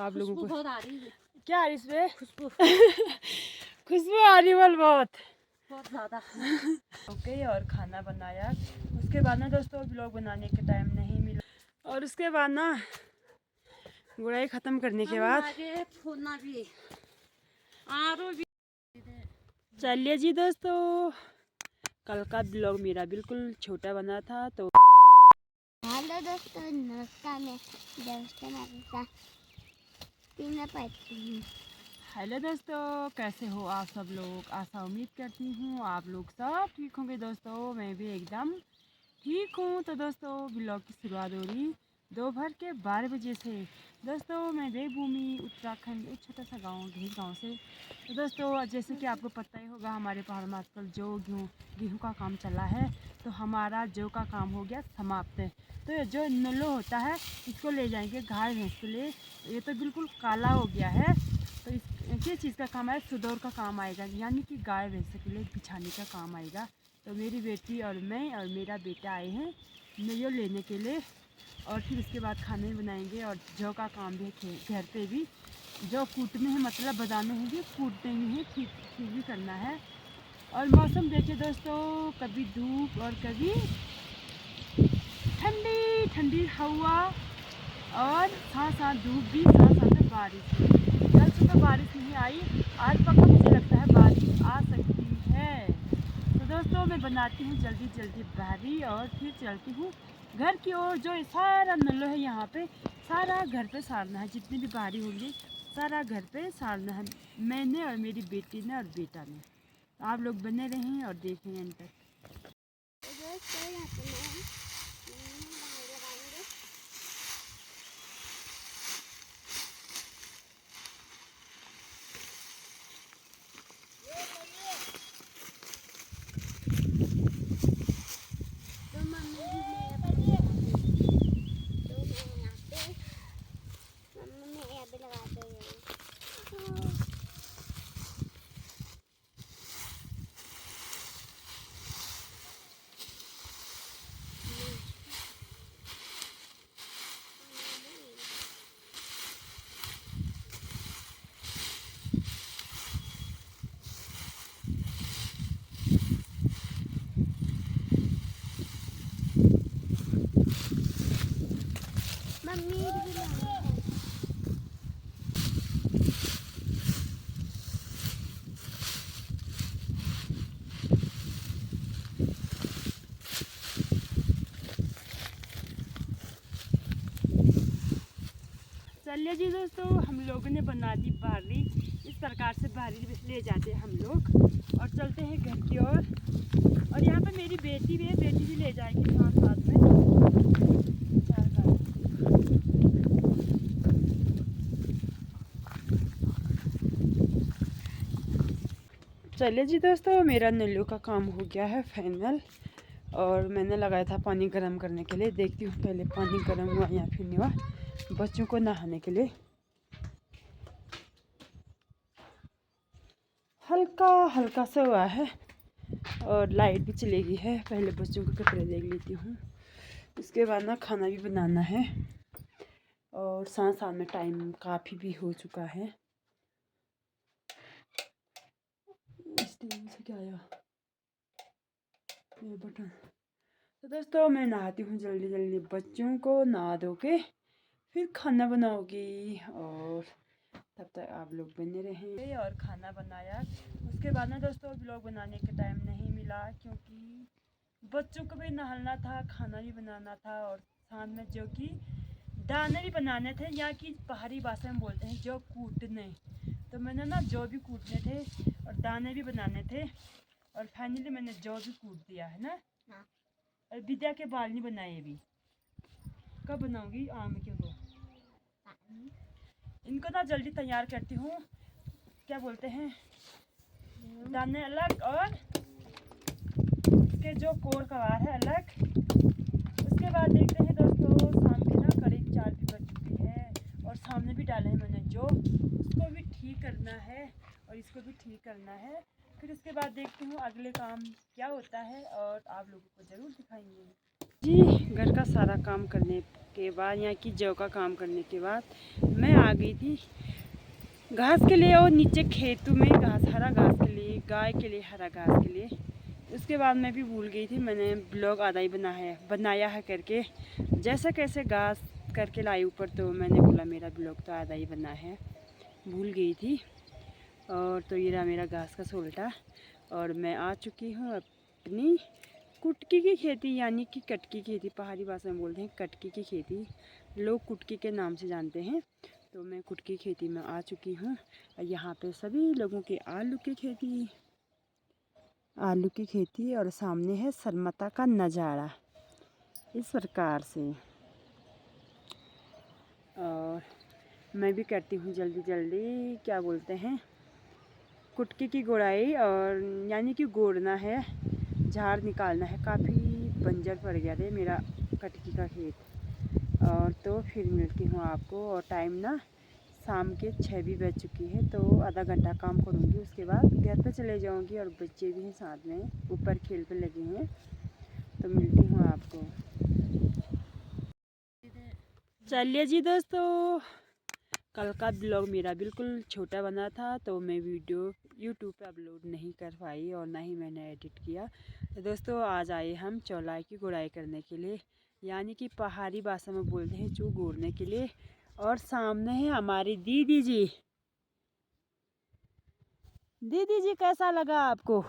आप लोगों को बहुत आ रही है। क्या आ रही इसमें खुशबू खुशबू आ रही है बहुत ज़्यादा। ओके और खाना बनाया। उसके बाद ना दोस्तों ब्लॉग बनाने के टाइम नहीं मिला और उसके बाद ना गुड़ाई ख़त्म करने के बाद चलिए जी दोस्तों, कल का ब्लॉग मेरा बिल्कुल छोटा बना था तो हेलो दोस्तों, नमस्कार। मैं दोस्तों हेलो दोस्तों, कैसे हो आप सब लोग। आशा उम्मीद करती हूँ आप लोग सब ठीक होंगे। दोस्तों मैं भी एकदम ठीक हूँ। तो दोस्तों ब्लॉग की शुरुआत हो रही दोपहर के 12 बजे से। दोस्तों मैं देवभूमि उत्तराखंड एक छोटा सा गांव घेर गांव से। तो दोस्तों जैसे कि आपको पता ही होगा हमारे पहाड़ में आजकल जो गेहूँ का काम चला है, तो हमारा जौ का काम हो गया समाप्त। तो ये जो नल्लो होता है इसको ले जाएंगे गाय भैंस के लिए। ये तो बिल्कुल काला हो गया है, तो किस चीज़ का काम है, सुदौर का काम आएगा, यानी कि गाय भैंस के लिए बिछाने का काम आएगा। तो मेरी बेटी और मैं और मेरा बेटा आए हैं नैयो लेने के लिए, और फिर उसके बाद खाने बनाएंगे। और जौ का काम भी है घर पे भी, जो कूटने हैं मतलब बदाने हैं भी कूटने ही हैं, ठीक भी करना है। और मौसम देखिए दोस्तों, कभी धूप और कभी ठंडी ठंडी हवा और साथ साथ धूप भी, साथ साथ बारिश भी। कल सुबह बारिश नहीं आई, आज पक्का मुझे लगता है बारिश आ सकती है। तो दोस्तों मैं बनाती हूँ जल्दी जल्दी बहरी और फिर चलती हूँ घर की ओर। जो सारा नल्लो है यहाँ पे सारा घर पे सारना है, जितनी भी बाहरी होंगी सारा घर पे सारना है, मैंने और मेरी बेटी ने और बेटा ने। तो आप लोग बने रहें और देखें एंड तक। चलिए जी दोस्तों, हम लोगों ने बना दी बारी। इस प्रकार से बारी ले जाते हैं हम लोग और चलते हैं घर की ओर। और यहाँ पे मेरी बेटी भी है, बेटी भी ले जाएगी साथ साथ में। चलिए जी दोस्तों, मेरा नल्लू का काम हो गया है फाइनल और मैंने लगाया था पानी गर्म करने के लिए। देखती हूँ पहले पानी गर्म हुआ या फिर नहीं हुआ, बच्चों को नहाने के लिए। हल्का हल्का सा हुआ है और लाइट भी चली गई है। पहले बच्चों के कपड़े देख लेती हूँ, उसके बाद ना खाना भी बनाना है। और साथ साथ में टाइम काफ़ी भी हो चुका है। इस टीवी से क्या आया ये बटन। तो दोस्तों मैं नहाती हूँ जल्दी जल्दी, बच्चों को नहा धो के फिर खाना बनाओगी और तब तक आप लोग बने रहें। और खाना बनाया, उसके बाद ना दोस्तों ब्लॉग बनाने के टाइम नहीं मिला, क्योंकि बच्चों को भी नहाना था, खाना भी बनाना था और साथ में जो कि दाने भी बनाने थे, यहाँ की पहाड़ी भाषा में बोलते हैं जो कूटने। तो मैंने ना जो भी कूटने थे और दाने भी बनाने थे और फाइनली मैंने जो भी कूट दिया है ना। हाँ। और विद्या के बाल नहीं बनाए अभी, कब बनाऊंगी आम के वो। इनको ना जल्दी तैयार करती हूँ, क्या बोलते हैं, दाने अलग और इसके जो कोर कवार है अलग। उसके बाद देखते हैं दोस्तों, शाम के ना करीब 4 भी बज चुकी है और सामने भी डाले हैं मैंने जो, उसको भी ठीक करना है और इसको भी ठीक करना है। फिर उसके बाद देखती हूँ अगले काम क्या होता है और आप लोगों को ज़रूर दिखाएंगे। जी घर का सारा काम करने के बाद, यहाँ की जौ का काम करने के बाद मैं आ गई थी घास के लिए, और नीचे खेतों में घास, हरा घास के लिए, गाय के लिए हरा घास के लिए। उसके बाद मैं भी भूल गई थी, मैंने ब्लॉग आधा ही बनाया है करके, जैसा कैसे घास करके लाई ऊपर, तो मैंने बोला मेरा ब्लॉग तो आधा ही बना है, भूल गई थी। और तो ये रहा मेरा घास का सोल्टा, और मैं आ चुकी हूँ अपनी कुटकी की खेती, यानी कि कटकी की खेती, पहाड़ी भाषा में बोलते हैं कटकी की खेती, लोग कुटकी के नाम से जानते हैं। तो मैं कुटकी खेती में आ चुकी हूँ। यहाँ पे सभी लोगों के आलू की खेती, और सामने है सरमता का नज़ारा इस प्रकार से। और मैं भी करती हूँ जल्दी जल्दी, क्या बोलते हैं, कुटकी की गुड़ाई, और यानी कि गोड़ना है, झाड़ निकालना है। काफ़ी बंजर पड़ गया था मेरा कटकी का खेत। और तो फिर मिलती हूँ आपको, और टाइम ना शाम के 6 भी बज चुकी है, तो आधा घंटा काम करूँगी, उसके बाद घर पे चले जाऊँगी। और बच्चे भी हैं साथ में, ऊपर खेल पे लगे हैं, तो मिलती हूँ आपको। चलिए जी दोस्तों, कल का ब्लॉग मेरा बिल्कुल छोटा बना था, तो मैं वीडियो यूट्यूब पे अपलोड नहीं कर पाई, और ना ही मैंने एडिट किया। तो दोस्तों आज आए हम चौलाई की गुड़ाई करने के लिए, यानी कि पहाड़ी भाषा में बोलते हैं चू गोड़ने के लिए। और सामने है हमारी दीदी जी। दीदी जी कैसा लगा आपको?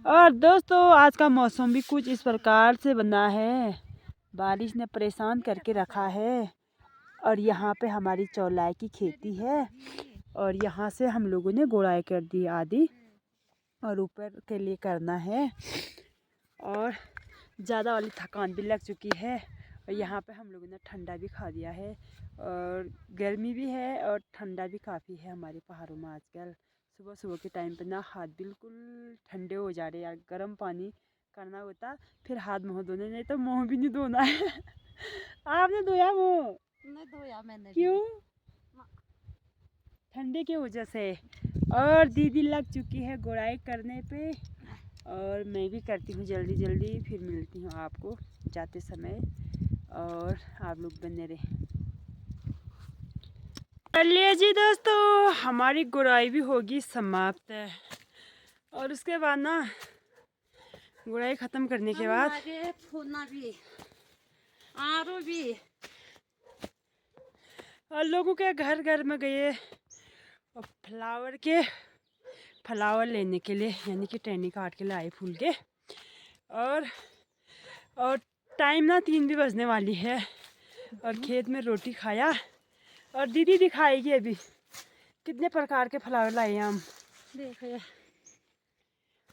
और दोस्तों आज का मौसम भी कुछ इस प्रकार से बना है, बारिश ने परेशान करके रखा है। और यहाँ पे हमारी चौलाई की खेती है, और यहाँ से हम लोगों ने गुड़ाई कर दी आदि, और ऊपर के लिए करना है, और ज़्यादा वाली थकान भी लग चुकी है। और यहाँ पे हम लोगों ने ठंडा भी खा दिया है, और गर्मी भी है और ठंडा भी काफ़ी है हमारे पहाड़ों में आजकल। सुबह सुबह के टाइम पे ना हाथ बिल्कुल ठंडे हो जा रहे हैं यार, गर्म पानी करना होता फिर हाथ मुँह धोने, नहीं तो मुँह भी नहीं धोना है। आपने धोया मुँह? नहीं धोया मैंने। क्यों? ठंडे की वजह से। और दीदी लग चुकी है गुड़ाई करने पे, और मैं भी करती हूँ जल्दी जल्दी, फिर मिलती हूँ आपको जाते समय, और आप लोग बने रहे। चलिए जी दोस्तों, हमारी गुड़ाई भी होगी समाप्त है, और उसके बाद ना गुड़ाई ख़त्म करने के बाद फूना भी आरो भी, और लोगों के घर घर में गए और फ्लावर लेने के लिए, यानी कि टहनी काट के लाए फूल के। और टाइम ना 3 भी बजने वाली है, और खेत में रोटी खाया, और दीदी दिखाएगी अभी कितने प्रकार के फ्लावर लाए हैं हम। देखिए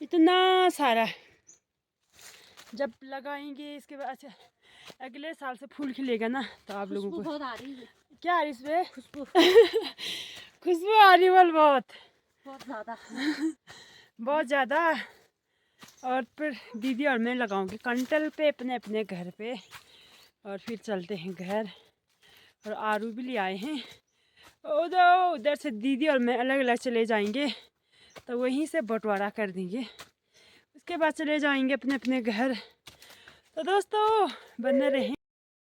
इतना सारा, जब लगाएंगे इसके बाद, अच्छा अगले साल से फूल खिलेगा ना, तो आप लोगों को बहुत आ रही है। क्या आ रही इसमें खुशबू खुशबू आ रही है बहुत ज़्यादा बहुत ज़्यादा। और फिर दीदी और मैं लगाऊंगी कंटल पे अपने अपने घर पे, और फिर चलते हैं घर। और आरू भी ले आए हैं, उधर से दीदी और मैं अलग अलग चले जाएंगे, तो वहीं से बंटवारा कर देंगे, उसके बाद चले जाएंगे अपने अपने घर। तो दोस्तों बने रहें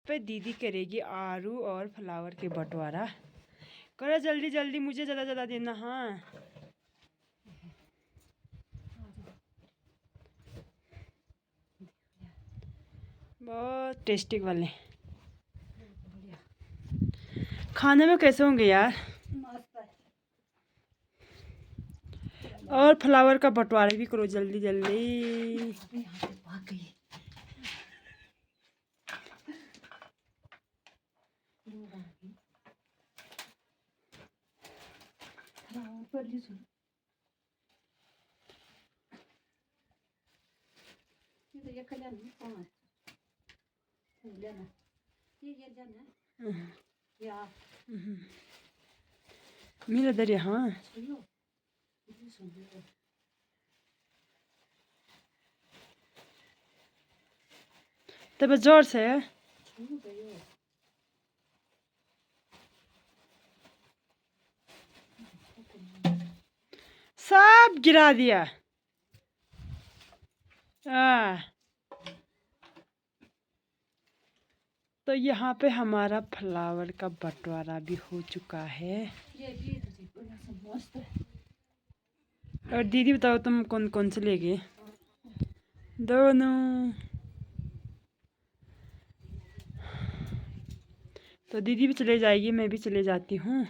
पे, दीदी करेगी आरू और फ्लावर के बंटवारा। करो जल्दी जल्दी, मुझे ज़्यादा ज़्यादा देना। हाँ बहुत टेस्टी वाले खाने में कैसे होंगे यार। और फ्लावर का बंटवारा भी करो जल्दी जल्दी। मेरा दरिया हाँ तब जोर से सब गिरा दिया। तो यहाँ पे हमारा फ्लावर का बंटवारा भी हो चुका है। ये भी देखो सब मस्त है। और दीदी बताओ तुम कौन कौन से ले गए? दोनों। तो दीदी भी चले जाएगी, मैं भी चले जाती हूँ।